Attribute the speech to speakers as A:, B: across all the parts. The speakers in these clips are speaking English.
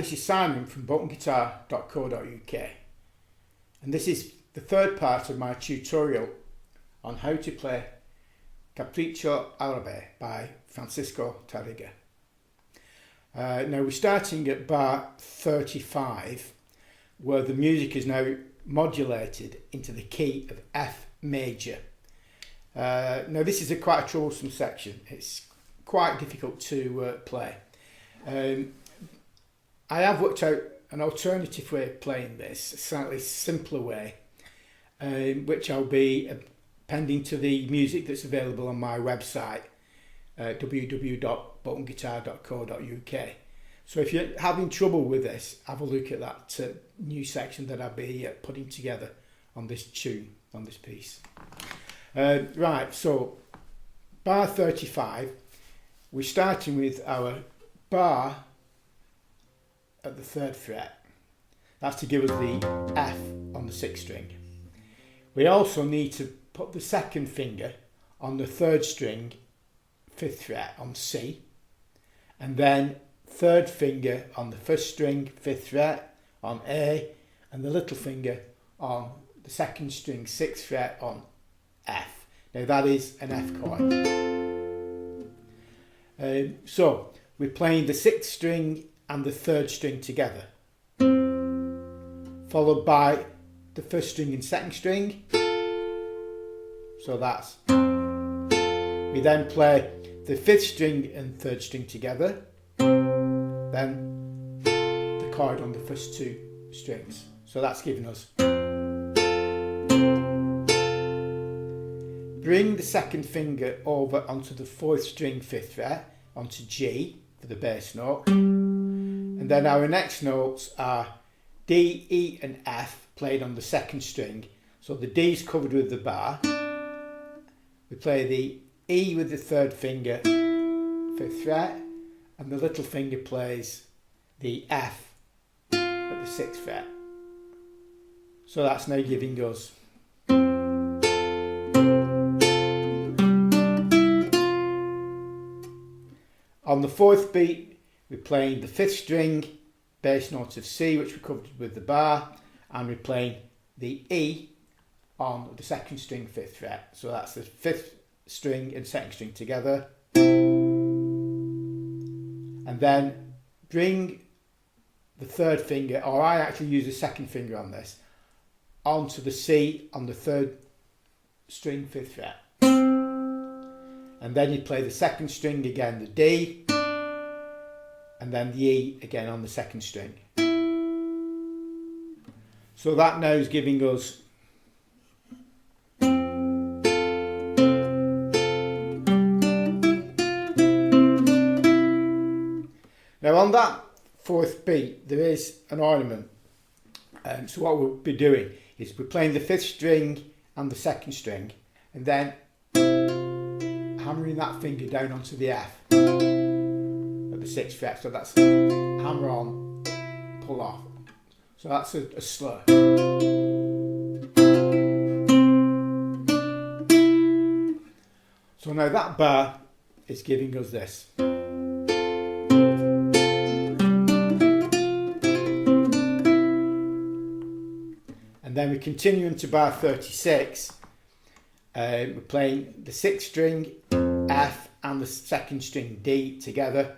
A: this is Simon from boltonguitar.co.uk, and this is the third part of my tutorial on how to play Capricho Arabe by Tarrega. Now we're starting at bar 35, where the music is now modulated into the key of F major. Now this is quite a troublesome section. It's quite difficult to play. I have worked out an alternative way of playing this, a slightly simpler way, which I'll be appending to the music that's available on my website, www.boltonguitar.co.uk. So if you're having trouble with this, have a look at that new section that I'll be putting together on this tune, on this piece. Right, so bar 35, we're starting with our bar at the 3rd fret. That's to give us the F on the 6th string. We also need to put the 2nd finger on the 3rd string, 5th fret on C, and then 3rd finger on the 1st string, 5th fret on A, and the little finger on the 2nd string, 6th fret on F. Now that is an F chord. So we're playing the 6th string and the 3rd string together, followed by the 1st string and 2nd string. So that's, we then play the 5th string and 3rd string together, then the chord on the first 2 strings. So that's giving us, bring the 2nd finger over onto the 4th string, 5th fret, onto G for the bass note. And then our next notes are D, E and F played on the 2nd string. So the D is covered with the bar. We play the E with the 3rd finger, 5th fret, and the little finger plays the F at the 6th fret. So that's now giving us on the 4th beat, we're playing the 5th string, bass note of C, which we covered with the bar, and we're playing the E on the 2nd string, 5th fret. So that's the 5th string and 2nd string together. And then bring the 3rd finger, or I actually use the 2nd finger on this, onto the C on the 3rd string, 5th fret. And then you play the 2nd string again, the D, and then the E again on the 2nd string. So that now is giving us now on that 4th beat there is an ornament. So what we'll be doing is we're playing the 5th string and the 2nd string, and then hammering that finger down onto the F at the 6th fret. So that's hammer on, pull off. So that's a slur. So now that bar is giving us this. And then we continue into bar 36. We're playing the 6th string, F, and the 2nd string, D together.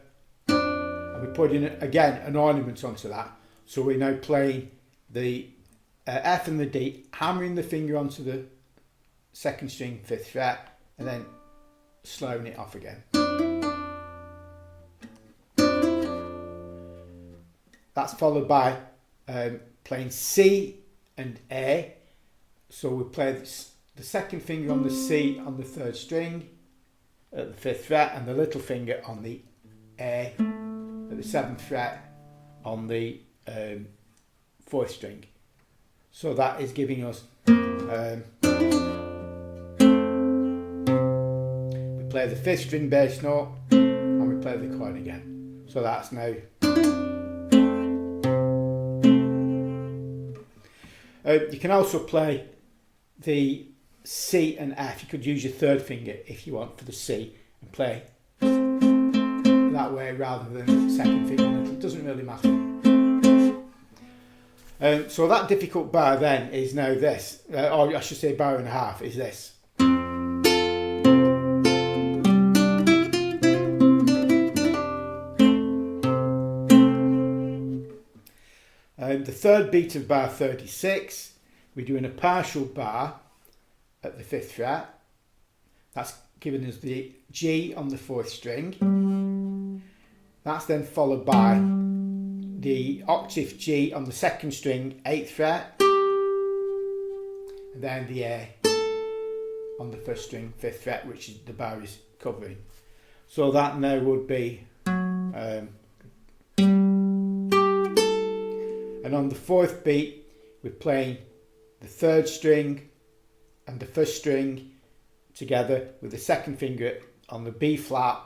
A: And we're putting, again, an ornament onto that. So we're now playing the F and the D, hammering the finger onto the 2nd string, 5th fret, and then slowing it off again. That's followed by playing C and A. So we play the 2nd finger on the C on the 3rd string at the 5th fret, and the little finger on the A at the 7th fret on the 4th string. So that is giving us we play the 5th string bass note and we play the chord again. So that's now you can also play the C and F. You could use your 3rd finger if you want for the C and play that way rather than the 2nd finger. It doesn't really matter. So that difficult bar then is now this, or I should say bar and a half is this. The third beat of bar 36, we're doing a partial bar at the 5th fret. That's giving us the G on the 4th string. That's then followed by the octave G on the 2nd string, 8th fret, and then the A on the 1st string, 5th fret, which is the bar is covering. So that now would be, and on the 4th beat, we're playing the 3rd string and the 1st string together with the 2nd finger on the B flat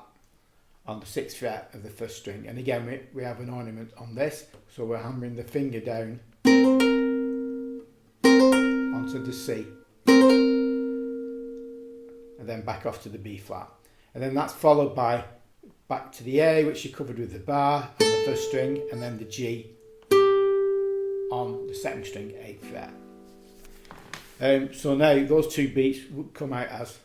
A: on the 6th fret of the 1st string. And again, we have an ornament on this, so we're hammering the finger down onto the C and then back off to the B flat. And then that's followed by back to the A, which you covered with the bar on the 1st string, and then the G on the 2nd string, 8th fret. So now those two beats would come out as.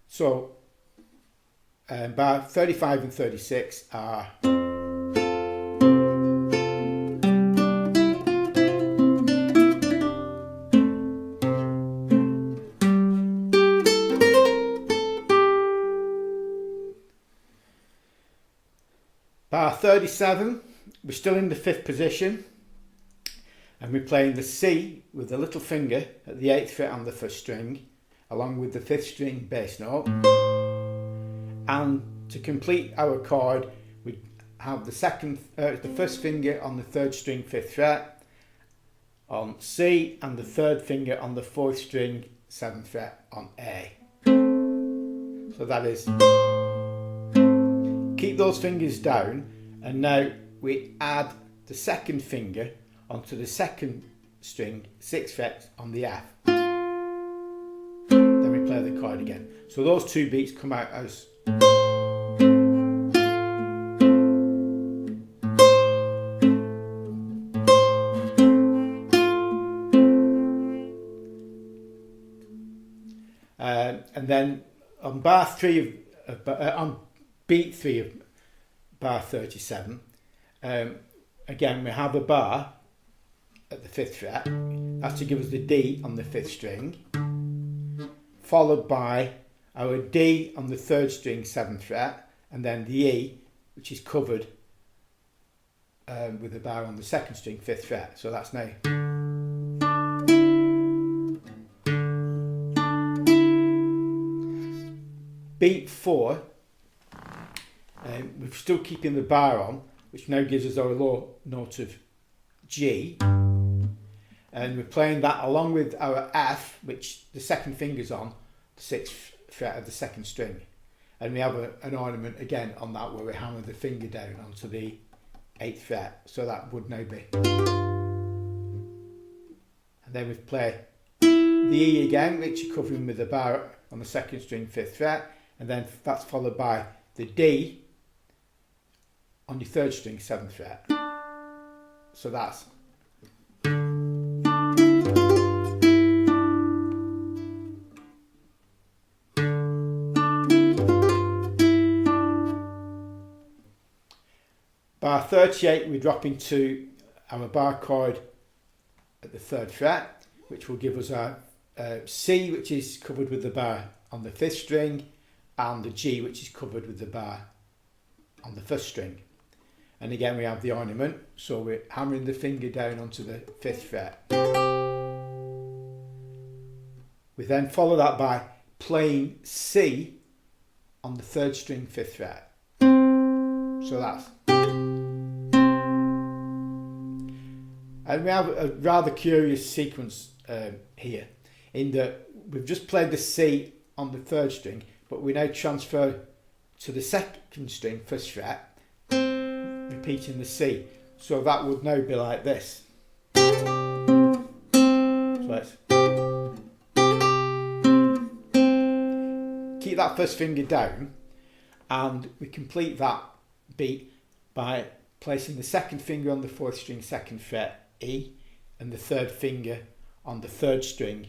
A: So bar 35 and 36 are. Bar 37, we're still in the 5th position, and we're playing the C with the little finger at the 8th fret on the 1st string, along with the 5th string bass note. And to complete our chord, we have the 1st finger on the 3rd string, 5th fret, on C, and the 3rd finger on the 4th string, 7th fret on A. So that is. Keep those fingers down, and now we add the 2nd finger onto the 2nd string, 6th fret on the F. Then we play the chord again. So those two beats come out as. And then on bar 3 on beat 3 of bar 37, again we have a bar at the 5th fret. That's to give us the D on the 5th string, followed by our D on the 3rd string, 7th fret, and then the E, which is covered with a bar on the 2nd string, 5th fret. So that's now. Beat 4, we're still keeping the bar on, which now gives us our low note of G, and we're playing that along with our F, which the 2nd finger's on the 6th fret of the 2nd string, and we have an ornament again on that where we hammer the finger down onto the 8th fret, so that would now be. And then we play the E again, which you're covering with the bar on the 2nd string, 5th fret, and then that's followed by the D on your 3rd string, 7th fret. So that's. Bar 38, we drop into our bar chord at the 3rd fret, which will give us our C, which is covered with the bar on the 5th string, and the G, which is covered with the bar on the 1st string. And again we have the ornament, so we're hammering the finger down onto the 5th fret. We then follow that by playing C on the 3rd string, 5th fret. So that's. And we have a rather curious sequence here, in that we've just played the C on the 3rd string, but we now transfer to the 2nd string, 1st fret, repeating the C. So that would now be like this. So let's. keep that first finger down, and we complete that beat by placing the second finger on the 4th string 2nd fret E, and the 3rd finger on the 3rd string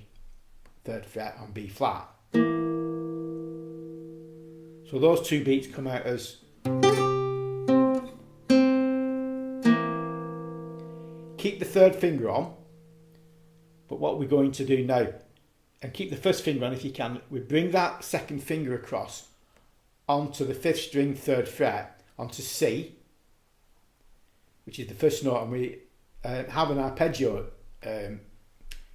A: 3rd fret on B flat. So those two beats come out as keep the 3rd finger on, but what we're going to do now, and keep the 1st finger on if you can, we bring that 2nd finger across onto the 5th string 3rd fret, onto C, which is the first note, and we have an arpeggio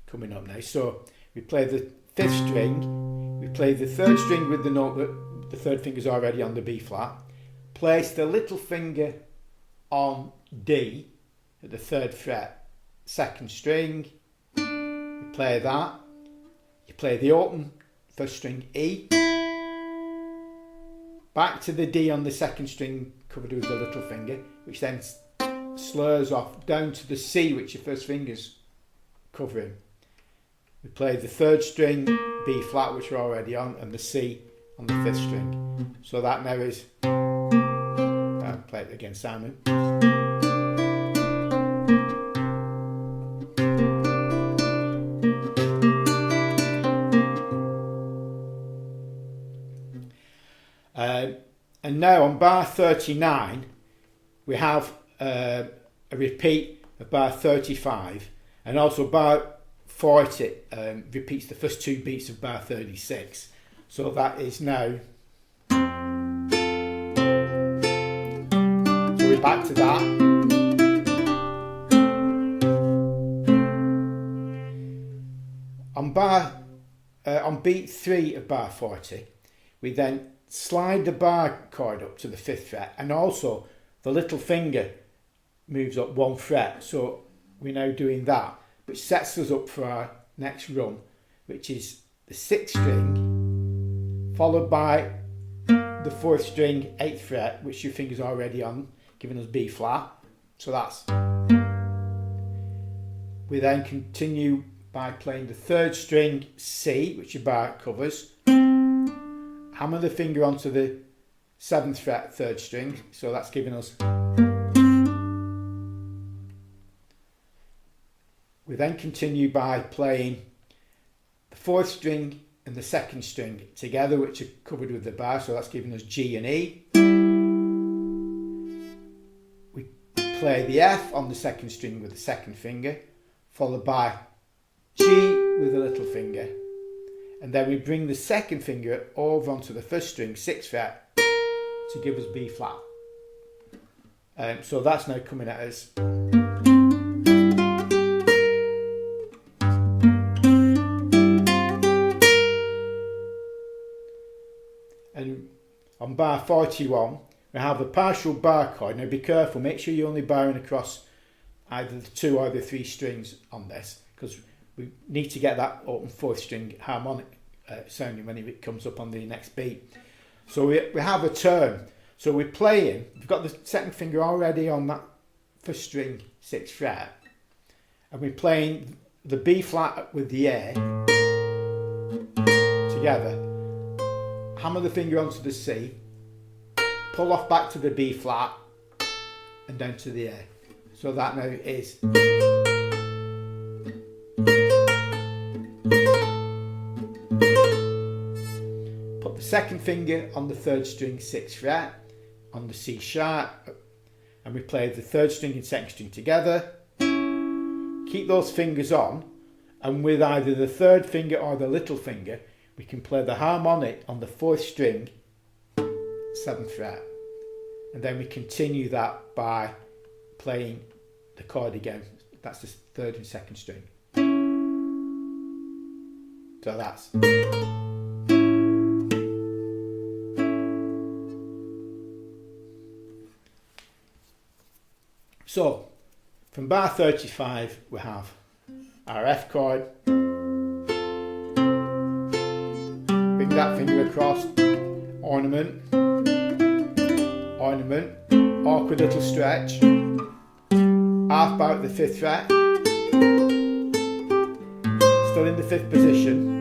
A: coming up now. So we play the 5th string, we play the 3rd string with the note that the 3rd finger's already on the B flat, place the little finger on D at the 3rd fret, 2nd string, you play that, you play the open 1st string E, back to the D on the 2nd string covered with the little finger, which then slurs off down to the C, which your 1st finger's covering. We play the 3rd string B flat, which we're already on, and the C on the 5th string. So that now is, I'll play it again, Simon. And now on bar 39, we have a repeat of bar 35, and also bar 40 repeats the first two beats of bar 36. So that is now, so we're back to that. On beat 3 of bar 40, we then slide the bar chord up to the 5th fret, and also the little finger moves up 1 fret. So we're now doing that, which sets us up for our next run, which is the 6th string followed by the 4th string 8th fret, which your finger's already on, giving us B flat. So that's, we then continue by playing the 3rd string C, which your bar covers, hammer the finger onto the 7th fret 3rd string, so that's giving us, we then continue by playing the 4th string and the 2nd string together, which are covered with the bar, so that's giving us G and E. We play the F on the 2nd string with the 2nd finger, followed by G with the little finger, and then we bring the 2nd finger over onto the 1st string 6th fret to give us B flat. So that's now coming at us. And on bar 41, we have the partial bar chord. Now be careful, make sure you're only barring across either the 2 or the 3 strings on this, because we need to get that open 4th string harmonic sounding when it comes up on the next beat. So we have a turn. So we're playing, we've got the 2nd finger already on that 1st string 6th fret, and we're playing the B flat with the A together. Hammer the finger onto the C, pull off back to the B flat, and down to the A. So that now is. Put the 2nd finger on the 3rd string 6th fret, on the C sharp, and we play the 3rd string and 2nd string together. Keep those fingers on, and with either the 3rd finger or the little finger, we can play the harmonic on the 4th string 7th fret, and then we continue that by playing the chord again. That's the 3rd and 2nd string. So that's. So from bar 35 we have our F chord. Bring that finger across, ornament, ornament, awkward little stretch, half bow at the 5th fret, still in the 5th position.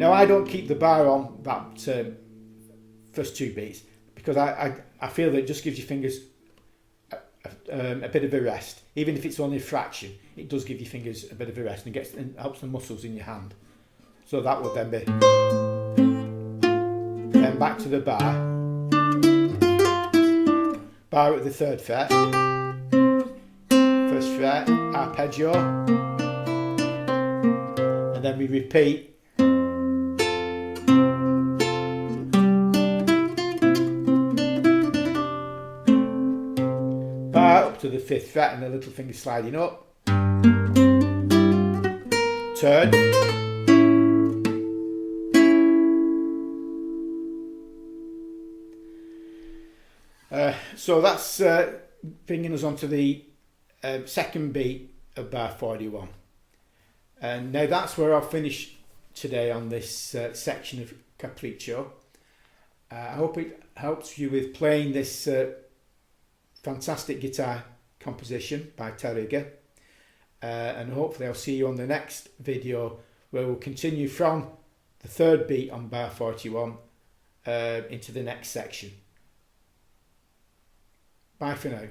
A: Now I don't keep the bar on that first 2 beats because I feel that it just gives your fingers a bit of a rest. Even if it's only a fraction, it does give your fingers a bit of a rest and helps the muscles in your hand. So that would then be, then back to the bar at the 3rd fret, 1st fret, arpeggio, and then we repeat. Bar up to the 5th fret and the little finger sliding up. Turn. So that's bringing us on to the 2nd beat of bar 41. And now that's where I'll finish today on this section of Capricho. I hope it helps you with playing this fantastic guitar composition by Tarrega. And hopefully I'll see you on the next video where we'll continue from the 3rd beat on bar 41 into the next section. Bye for now.